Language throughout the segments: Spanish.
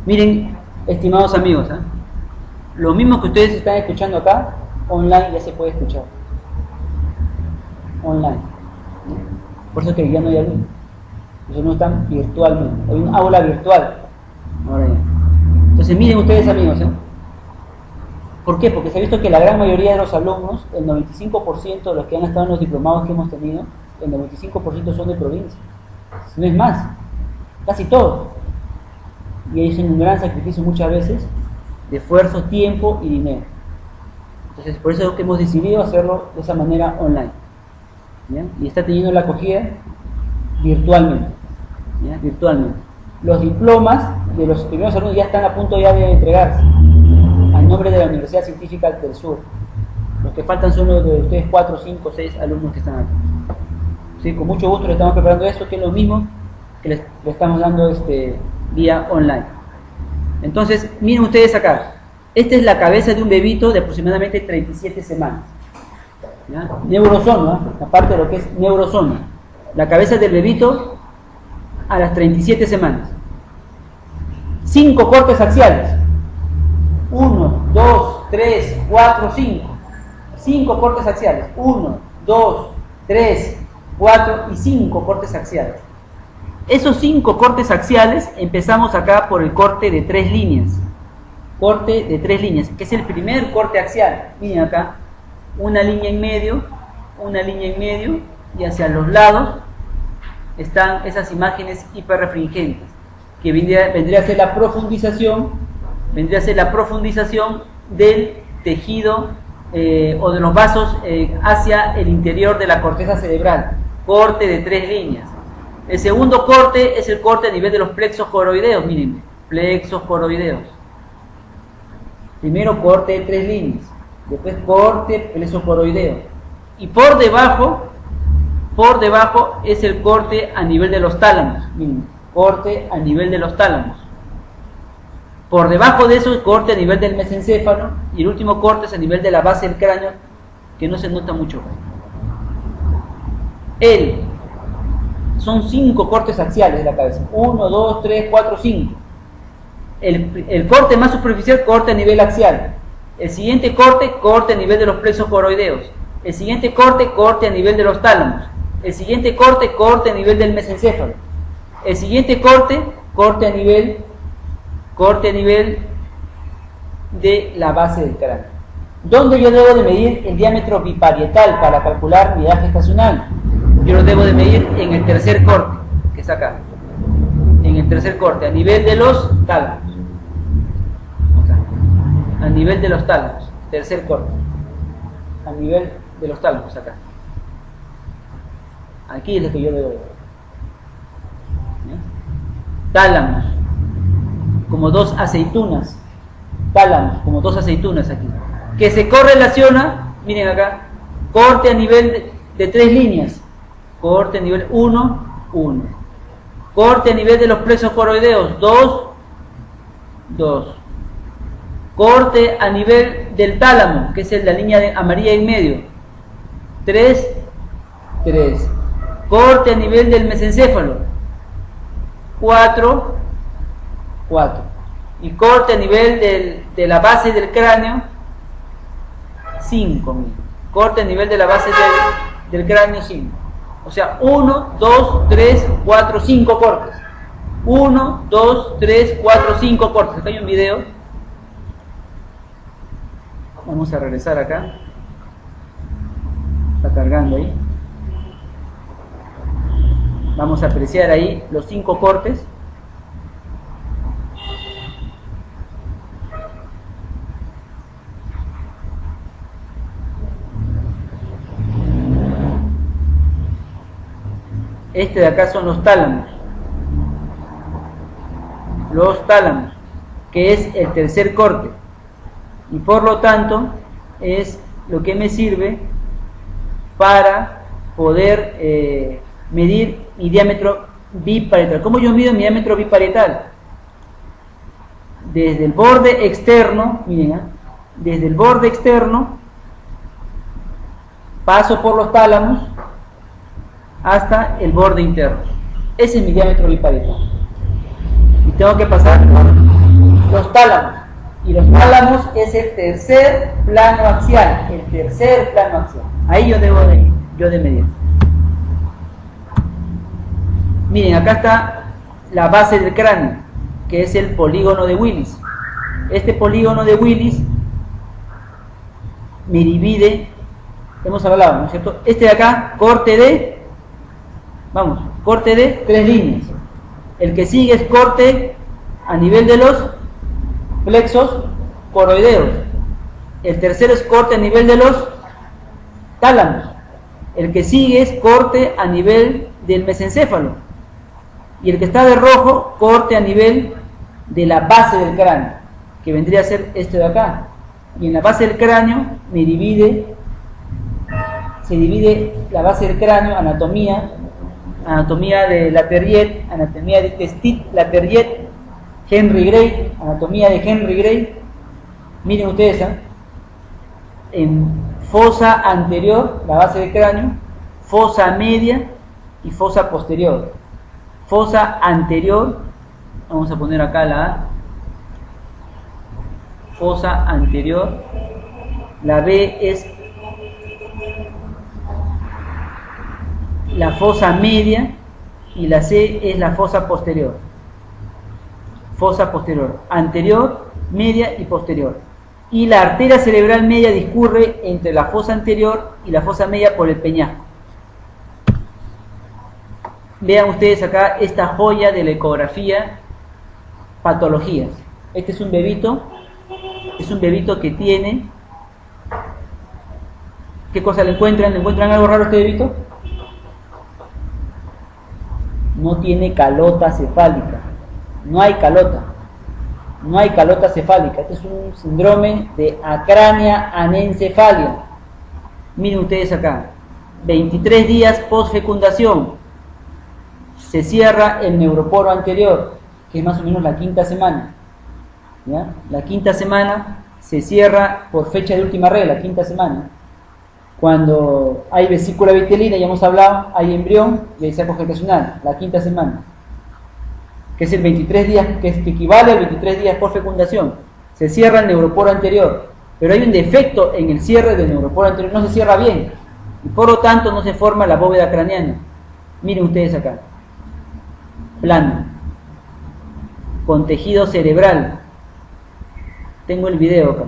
Miren, estimados amigos, lo mismo que ustedes están escuchando acá, online ya se puede escuchar. Online. Por eso que ya no hay alumnos. Ellos no están virtualmente. Hay un aula virtual. Ahora ya. Entonces miren ustedes amigos, ¿por qué? Porque se ha visto que la gran mayoría de los alumnos, el 95% de los que han estado en los diplomados que hemos tenido, el 95% son de provincia. No es más, casi todos. Y ellos hacen un gran sacrificio muchas veces de esfuerzo, tiempo y dinero. Entonces por eso es que hemos decidido hacerlo de esa manera online. ¿Ya? Y está teniendo la acogida virtualmente. ¿Ya? Virtualmente. Los diplomas de los primeros alumnos ya están a punto ya de entregarse a nombre de la Universidad Científica del Sur. Los que faltan son los de ustedes 4, 5, 6 alumnos que están aquí. ¿Sí? Con mucho gusto les estamos preparando esto, que es lo mismo que les estamos dando vía online. Entonces, miren ustedes acá. Esta es la cabeza de un bebito de aproximadamente 37 semanas. ¿Ya? Neurosoma, aparte de lo que es neurosoma. La cabeza del bebito a las 37 semanas. 5 cortes axiales. 1, 2, 3, 4, 5. 5 cortes axiales. 1, 2, 3, 4 y 5 cortes axiales. Esos 5 cortes axiales empezamos acá por el corte de 3 líneas. Corte de 3 líneas, que es el primer corte axial. Miren acá, una línea en medio, y hacia los lados están esas imágenes hiperrefringentes, que vendría a ser la profundización, del tejido o de los vasos hacia el interior de la corteza cerebral. Corte de 3 líneas. El segundo corte es el corte a nivel de los plexos coroideos, miren, plexos coroideos. Primero corte de 3 líneas, después corte plexo coroideo. Y por debajo es el corte a nivel de los tálamos, miren, corte a nivel de los tálamos. Por debajo de eso el corte a nivel del mesencéfalo y el último corte es a nivel de la base del cráneo, que no se nota mucho. Son 5 cortes axiales de la cabeza. 1, 2, 3, 4, 5. El corte más superficial, corte a nivel axial. El siguiente corte a nivel de los plexos coroideos. El siguiente corte a nivel de los tálamos. El siguiente corte a nivel del mesencéfalo. El siguiente corte a nivel de la base del cráneo. ¿Dónde yo debo de medir el diámetro biparietal para calcular mi edad gestacional? Yo lo debo de medir en el tercer corte, que es acá. En el tercer corte, a nivel de los tálamos. A nivel de los tálamos, tercer corte. A nivel de los tálamos, acá. Aquí es lo que yo debo de ver. Tálamos, como 2 aceitunas. Tálamos, como 2 aceitunas aquí. Que se correlaciona, miren acá, corte a nivel de 3 líneas. Corte a nivel 1, 1. Corte a nivel de los plexos coroideos, 2, 2. Corte a nivel del tálamo, que es la línea amarilla en medio, 3, 3. Corte a nivel del mesencéfalo, 4, 4. Y corte a nivel de la base del cráneo, 5. Corte a nivel de la base del cráneo, 5. O sea, 1, 2, 3, 4, 5 cortes. 1, 2, 3, 4, 5 cortes. Acá hay un video. Vamos a regresar acá. Está cargando ahí. Vamos a apreciar ahí los 5 cortes. Este de acá son los tálamos. Los tálamos, que es el tercer corte. Y por lo tanto, es lo que me sirve para poder medir mi diámetro biparietal. ¿Cómo yo mido mi diámetro biparietal? Desde el borde externo, miren, desde el borde externo, paso por los tálamos hasta el borde interno. Ese es mi diámetro biparietal. Y tengo que pasar los tálamos. Y los tálamos es el tercer plano axial. El tercer plano axial. Ahí yo de medir. Miren, acá está la base del cráneo, que es el polígono de Willis. Este polígono de Willis me divide, hemos hablado, ¿no es cierto? Este de acá, corte de 3 líneas. El que sigue es corte a nivel de los plexos coroideos. El tercero es corte a nivel de los tálamos. El que sigue es corte a nivel del mesencéfalo. Y el que está de rojo, corte a nivel de la base del cráneo, que vendría a ser este de acá. Y en la base del cráneo se divide la base del cráneo, anatomía de Laperriet, anatomía de Testit-Laperriet, Henry Gray, anatomía de Henry Gray. Miren ustedes, en fosa anterior, la base del cráneo, fosa media y fosa posterior. Fosa anterior, vamos a poner acá la A, fosa anterior, la B es la fosa media y la C es la fosa posterior. Fosa posterior, anterior, media y posterior. Y la arteria cerebral media discurre entre la fosa anterior y la fosa media por el peñasco. Vean ustedes acá esta joya de la ecografía, patologías. Este es un bebito que tiene, ¿qué cosa le encuentran? ¿Le encuentran algo raro a este bebito? No tiene calota cefálica, no hay calota cefálica. Este es un síndrome de acrania anencefalia. Miren ustedes acá, 23 días post fecundación, se cierra el neuroporo anterior, que es más o menos la quinta semana. ¿Ya? La quinta semana se cierra por fecha de última regla, quinta semana. Cuando hay vesícula vitelina, ya hemos hablado, hay embrión y hay saco gestacional, la quinta semana, que es el 23 días, que equivale al 23 días por fecundación. Se cierra el neuroporo anterior, pero hay un defecto en el cierre del neuroporo anterior, no se cierra bien, y por lo tanto no se forma la bóveda craneana. Miren ustedes acá, plano, con tejido cerebral. Tengo el video acá.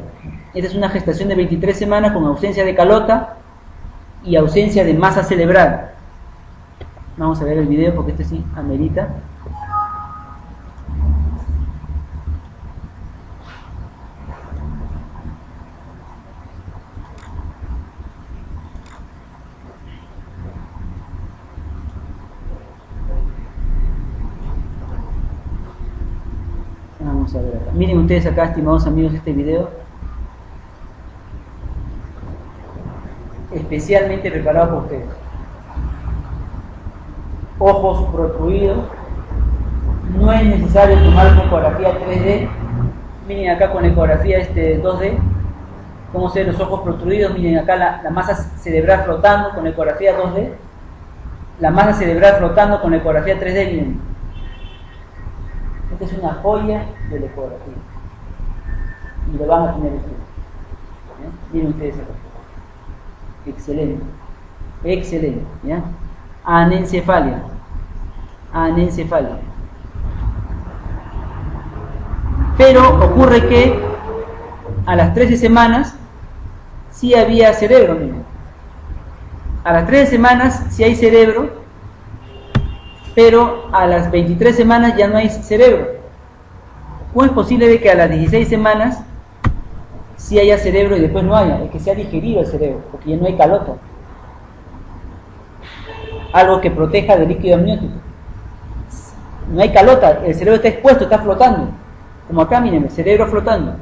Esta es una gestación de 23 semanas con ausencia de calota y ausencia de masa cerebral. Vamos a ver el video porque este sí amerita. Vamos a ver acá. Miren ustedes acá, estimados amigos, este video especialmente preparado para ustedes. Ojos protruidos, no es necesario tomar con ecografía 3D. Miren acá con ecografía 2D cómo se ven los ojos protruidos. Miren acá la masa cerebral flotando con ecografía 2D, la masa cerebral flotando con ecografía 3D. Miren, esta es una joya de la ecografía y lo van a tener ustedes. Miren ustedes acá. Excelente, excelente, ¿ya? Anencefalia. Pero ocurre que a las 13 semanas sí había cerebro, miren. A las 13 semanas sí hay cerebro, pero a las 23 semanas ya no hay cerebro. ¿Cómo es posible de que a las 16 semanas sí haya cerebro y después no haya? Es que se ha digerido el cerebro, porque ya no hay calota. Algo que proteja del líquido amniótico. No hay calota, el cerebro está expuesto, está flotando. Como acá, miren, el cerebro flotando.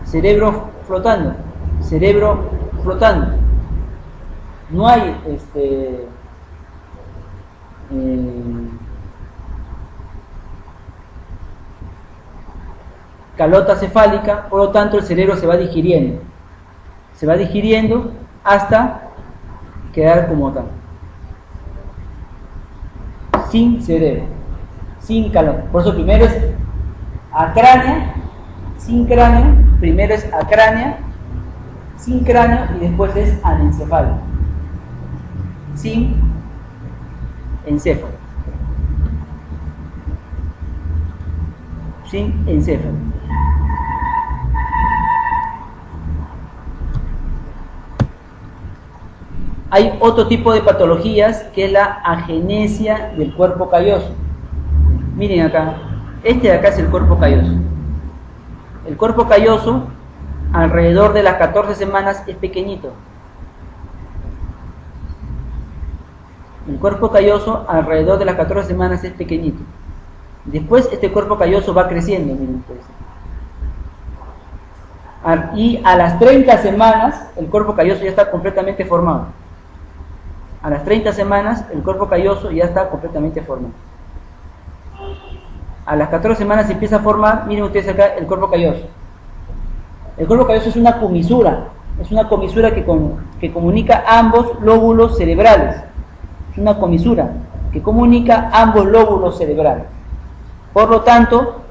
Cerebro flotando. Cerebro flotando. No hay calota cefálica, por lo tanto el cerebro se va digiriendo. Se va digiriendo hasta quedar como tal. Sin cerebro, sin calota. Por eso primero es acránea, sin cráneo, primero es acránea, sin cráneo y después es anencefalo, sin encéfalo, sin encéfalo. Hay otro tipo de patologías que es la agenesia del cuerpo calloso. Miren acá, este de acá es el cuerpo calloso. El cuerpo calloso alrededor de las 14 semanas es pequeñito. El cuerpo calloso alrededor de las 14 semanas es pequeñito. Después este cuerpo calloso va creciendo, miren ustedes. Y a las 30 semanas el cuerpo calloso ya está completamente formado. A las 30 semanas el cuerpo calloso ya está completamente formado. A las 14 semanas se empieza a formar, miren ustedes acá, el cuerpo calloso. El cuerpo calloso es una comisura que comunica ambos lóbulos cerebrales. Es una comisura que comunica ambos lóbulos cerebrales. Por lo tanto,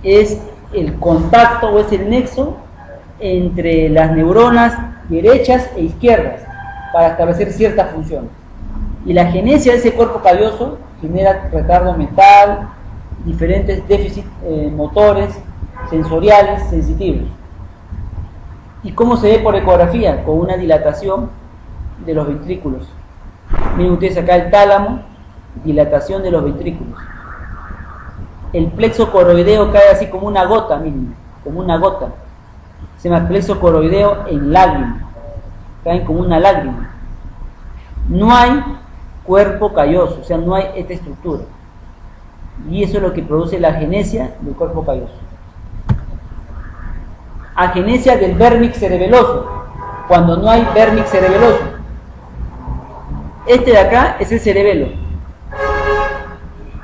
es el contacto o es el nexo entre las neuronas derechas e izquierdas para establecer cierta función. Y la agenesia de ese cuerpo calloso genera retardo mental, diferentes déficits motores, sensoriales, sensitivos. ¿Y cómo se ve por ecografía? Con una dilatación de los ventrículos. Miren ustedes acá el tálamo, dilatación de los ventrículos. El plexo coroideo cae así como una gota, miren, como una gota. Se llama plexo coroideo en lágrima. Caen como una lágrima. No hay cuerpo calloso, o sea, no hay esta estructura. Y eso es lo que produce la agenesia del cuerpo calloso. Agenesia del vérmix cerebeloso, cuando no hay vérmix cerebeloso. Este de acá es el cerebelo.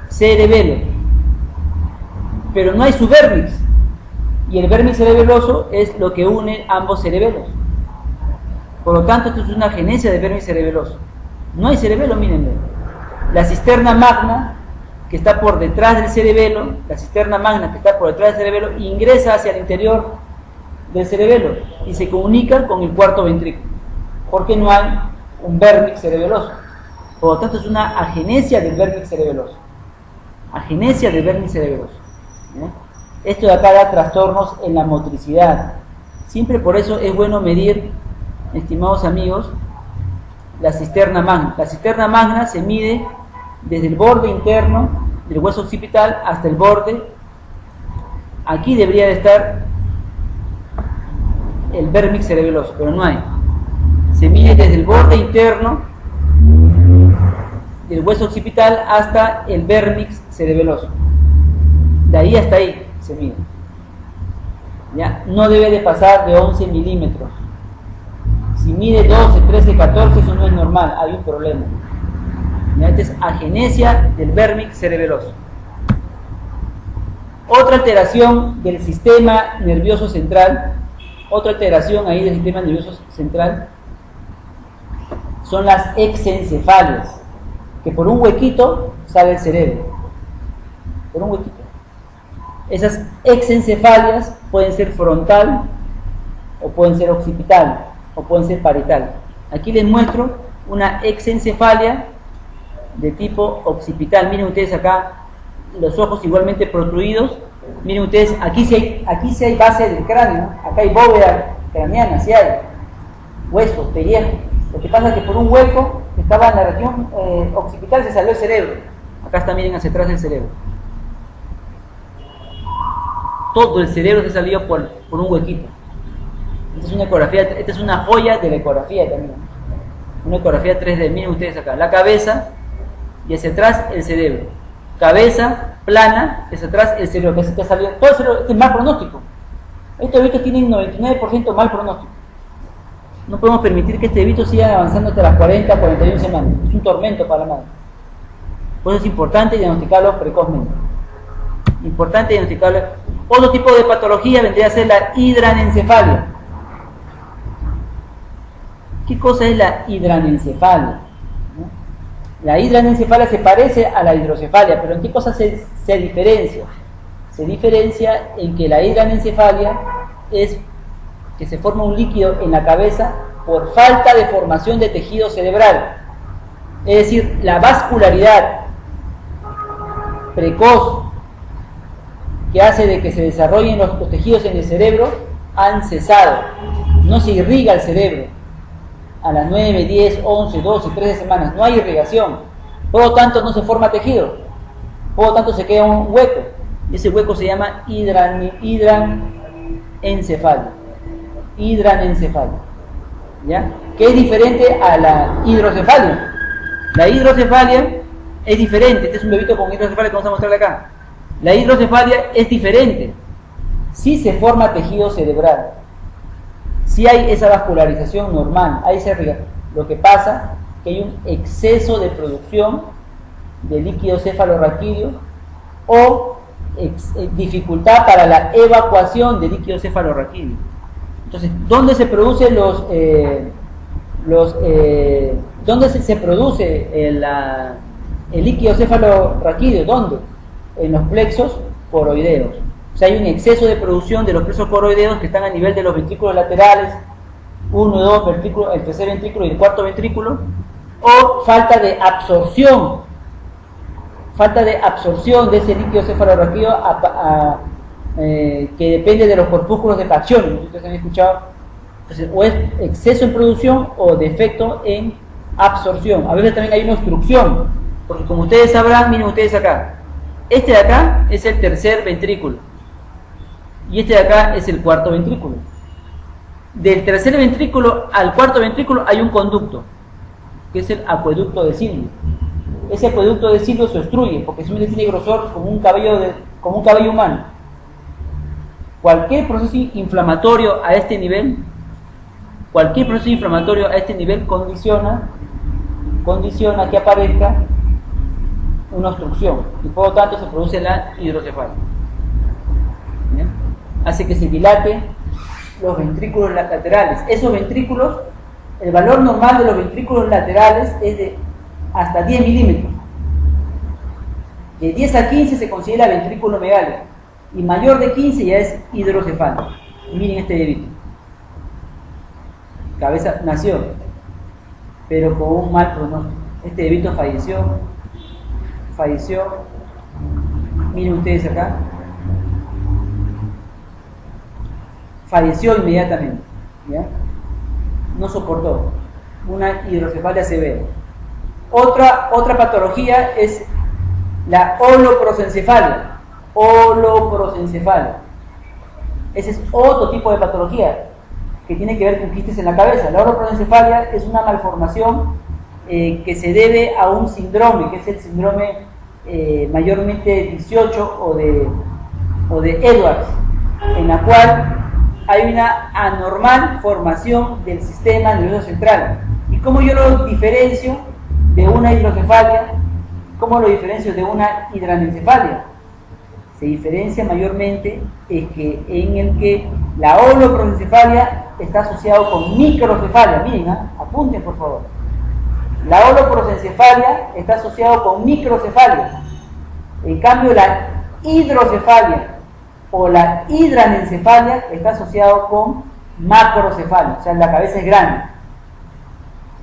Cerebelo. Pero no hay su vérmix. Y el vérmix cerebeloso es lo que une ambos cerebelos. Por lo tanto, esto es una agenesia de vérmix cerebeloso. No hay cerebelo, mírenlo. La cisterna magna, que está por detrás del cerebelo, ingresa hacia el interior del cerebelo y se comunica con el cuarto ventrículo. Porque no hay un vérmix cerebeloso. Por lo tanto, es una agenesia del vérmix cerebeloso. Agenesia del vérmix cerebeloso. Esto de acá da trastornos en la motricidad. Siempre por eso es bueno medir, estimados amigos, la cisterna magna. La cisterna magna se mide desde el borde interno del hueso occipital hasta el borde. Aquí debería de estar el vérmix cerebeloso, pero no hay. Se mide desde el borde interno del hueso occipital hasta el vérmix cerebeloso. De ahí hasta ahí se mide. ¿Ya? No debe de pasar de 11 milímetros. Si mide 12, 13, 14, eso no es normal, hay un problema. Esta es agenesia del vérmix cerebeloso. Otra alteración del sistema nervioso central, son las exencefalias, que por un huequito sale el cerebro. Por un huequito. Esas exencefalias pueden ser frontal, o pueden ser occipital, o pueden ser parietal. Aquí les muestro una exencefalia de tipo occipital. Miren ustedes acá los ojos igualmente protruidos. Miren ustedes, aquí sí hay base del cráneo, acá hay bóveda craneana, sí hay hueso, pellejo. Lo que pasa es que por un hueco que estaba en la región occipital se salió el cerebro. Acá está, miren, hacia atrás del cerebro. Todo el cerebro se salió por un huequito. Esta es una ecografía, esta es una joya de la ecografía también. Una ecografía 3D. Miren ustedes acá, la cabeza y hacia atrás el cerebro. Cabeza plana, hacia atrás el cerebro, que salió. Todo el cerebro es mal pronóstico. Estos evitos tienen 99% mal pronóstico. No podemos permitir que este evito siga avanzando hasta las 40, 41 semanas. Es un tormento para la madre. Por eso es importante diagnosticarlo precozmente. Otro tipo de patología vendría a ser la hidranencefalia. ¿Qué cosa es la hidranencefalia? La hidranencefalia se parece a la hidrocefalia, pero ¿en qué cosa se diferencia? Se diferencia en que la hidranencefalia es que se forma un líquido en la cabeza por falta de formación de tejido cerebral. Es decir, la vascularidad precoz que hace de que se desarrollen los tejidos en el cerebro han cesado. No se irriga el cerebro. A las 9, 10, 11, 12, 13 semanas no hay irrigación. Por lo tanto, no se forma tejido. Por lo tanto, se queda un hueco. Ese hueco se llama hidranencefalia. Hidranencefalia. ¿Ya? Que es diferente a la hidrocefalia. La hidrocefalia es diferente. Este es un bebito con hidrocefalia que vamos a mostrarle acá. La hidrocefalia es diferente. Sí se forma tejido cerebral. Sí hay esa vascularización normal. Hay esa irrigación. Lo que pasa es que hay un exceso de producción de líquido cefalorraquídeo o dificultad para la evacuación de líquido cefalorraquídeo. Entonces, ¿dónde se producen ¿dónde se produce el líquido cefalorraquídeo? ¿Dónde? En los plexos coroideos. O sea, hay un exceso de producción de los plexos coroideos que están a nivel de los ventrículos laterales, 1, 2 ventrículos, el tercer ventrículo y el cuarto ventrículo, o falta de absorción de ese líquido cefalorraquídeo que depende de los corpúsculos de Pacchioni. Ustedes han escuchado. Entonces, o es exceso en producción o defecto en absorción. A veces también hay una obstrucción, porque como ustedes sabrán, miren ustedes acá, este de acá es el tercer ventrículo y este de acá es el cuarto ventrículo. Del tercer ventrículo al cuarto ventrículo hay un conducto, que es el acueducto de Silvio. Ese acueducto de Silvio se obstruye porque simplemente tiene grosor como un cabello humano. Cualquier proceso inflamatorio a este nivel, condiciona que aparezca una obstrucción y por lo tanto se produce la hidrocefalia. ¿Bien? Hace que se dilate los ventrículos laterales. Esos ventrículos, el valor normal de los ventrículos laterales es de hasta 10 milímetros. De 10 a 15 se considera ventrículo megálico y mayor de 15 ya es hidrocefalia. Y miren este bebito. Cabeza nació, pero con un mal pronóstico. Este bebito falleció. Miren ustedes acá. Falleció inmediatamente. ¿Ya? No soportó. Una hidrocefalia severa. Otra patología es la holoprosencefalia. Ese es otro tipo de patología que tiene que ver con quistes en la cabeza. La holoprosencefalia es una malformación que se debe a un síndrome, que es el síndrome mayormente 18 o de Edwards, en la cual hay una anormal formación del sistema nervioso central. ¿Y cómo yo lo diferencio de una hidrocefalia? ¿Cómo lo diferencio de una hidranencefalia? Se diferencia mayormente en el que la holoprosencefalia está asociado con microcefalia. Miren, apunten por favor. La holoprosencefalia está asociado con microcefalia. En cambio, la hidrocefalia o la hidranencefalia está asociado con macrocefalia, o sea, la cabeza es grande.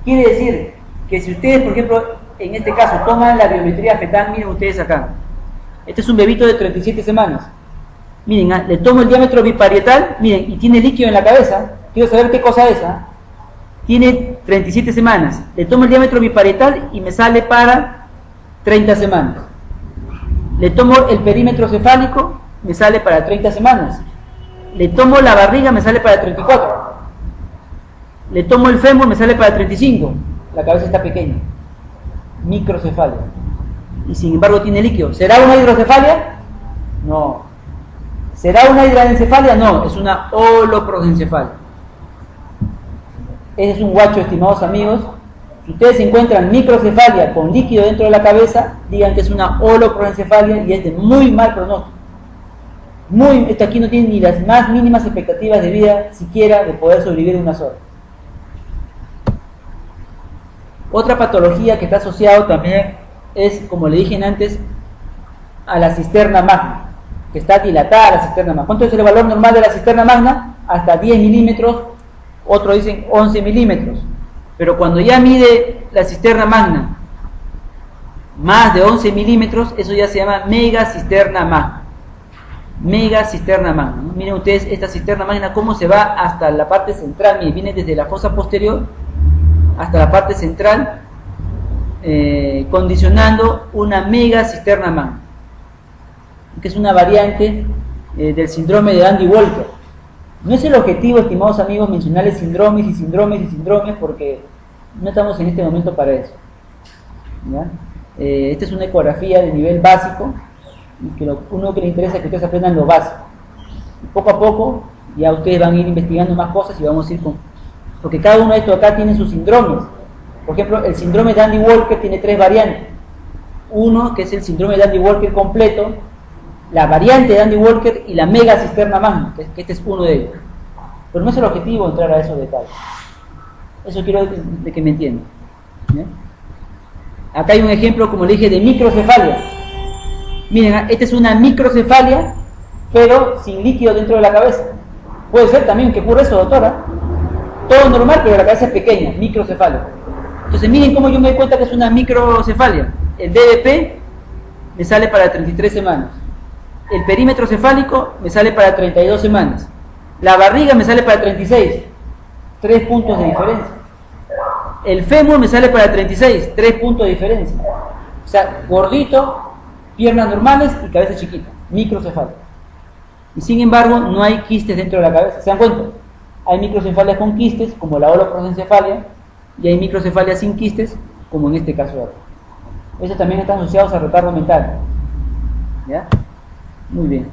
Quiere decir que si ustedes, por ejemplo, en este caso, toman la biometría fetal, miren ustedes acá. Este es un bebito de 37 semanas. Miren, le tomo el diámetro biparietal, miren, y tiene líquido en la cabeza. Quiero saber qué cosa es. Tiene 37 semanas. Le tomo el diámetro biparietal y me sale para 30 semanas. Le tomo el perímetro cefálico, me sale para 30 semanas. Le tomo la barriga, me sale para 34. Le tomo el fémur, me sale para 35. La cabeza está pequeña. Microcefalia. Y sin embargo tiene líquido. ¿Será una hidrocefalia? No. ¿Será una hidranencefalia? No, es una holoprosencefalia. Ese es un guacho, estimados amigos. Si ustedes encuentran microcefalia con líquido dentro de la cabeza, digan que es una holoprosencefalia y es de muy mal pronóstico. Esto aquí no tiene ni las más mínimas expectativas de vida, siquiera de poder sobrevivir unas horas. Otra patología que está asociada también es, como le dije antes, a la cisterna magna. que está dilatada la cisterna magna. ¿Cuánto es el valor normal de la cisterna magna? Hasta 10 milímetros, otros dicen 11 milímetros. Pero cuando ya mide la cisterna magna más de 11 milímetros, eso ya se llama mega cisterna magna. Mega cisterna magna, ¿no? Miren ustedes esta cisterna magna cómo se va hasta la parte central. Miren, viene desde la fosa posterior hasta la parte central, condicionando una mega cisterna magna, que es una variante del síndrome de Dandy Walker. No es el objetivo, estimados amigos, mencionarles síndromes y síndromes y síndromes, porque no estamos en este momento para eso, ¿ya? Esta es una ecografía de nivel básico, y que uno que le interesa es que ustedes aprendan lo básico. Y poco a poco ya ustedes van a ir investigando más cosas y vamos a ir con... Porque cada uno de estos acá tiene sus síndromes. Por ejemplo, el síndrome de Dandy Walker tiene 3 variantes. Uno, que es el síndrome de Dandy Walker completo, la variante de Dandy Walker y la mega cisterna magna, que este es uno de ellos. Pero no es el objetivo entrar a esos detalles. Eso quiero de que me entiendan, ¿ya? Acá hay un ejemplo, como le dije, de microcefalia. Miren, esta es una microcefalia, pero sin líquido dentro de la cabeza. Puede ser también que ocurra eso, doctora. Todo normal, pero la cabeza es pequeña, microcefalia. Entonces miren cómo yo me doy cuenta que es una microcefalia. El DDP me sale para 33 semanas. El perímetro cefálico me sale para 32 semanas. La barriga me sale para 36. 3 puntos de diferencia. El fémur me sale para 36. 3 puntos de diferencia. O sea, gordito, piernas normales y cabeza chiquita. Microcefalia. Y sin embargo, no hay quistes dentro de la cabeza. ¿Se dan cuenta? Hay microcefalias con quistes, como la holoprosencefalia, y hay microcefalias sin quistes, como en este caso de acá. Estos también están asociados a retardo mental. ¿Ya? Muy bien.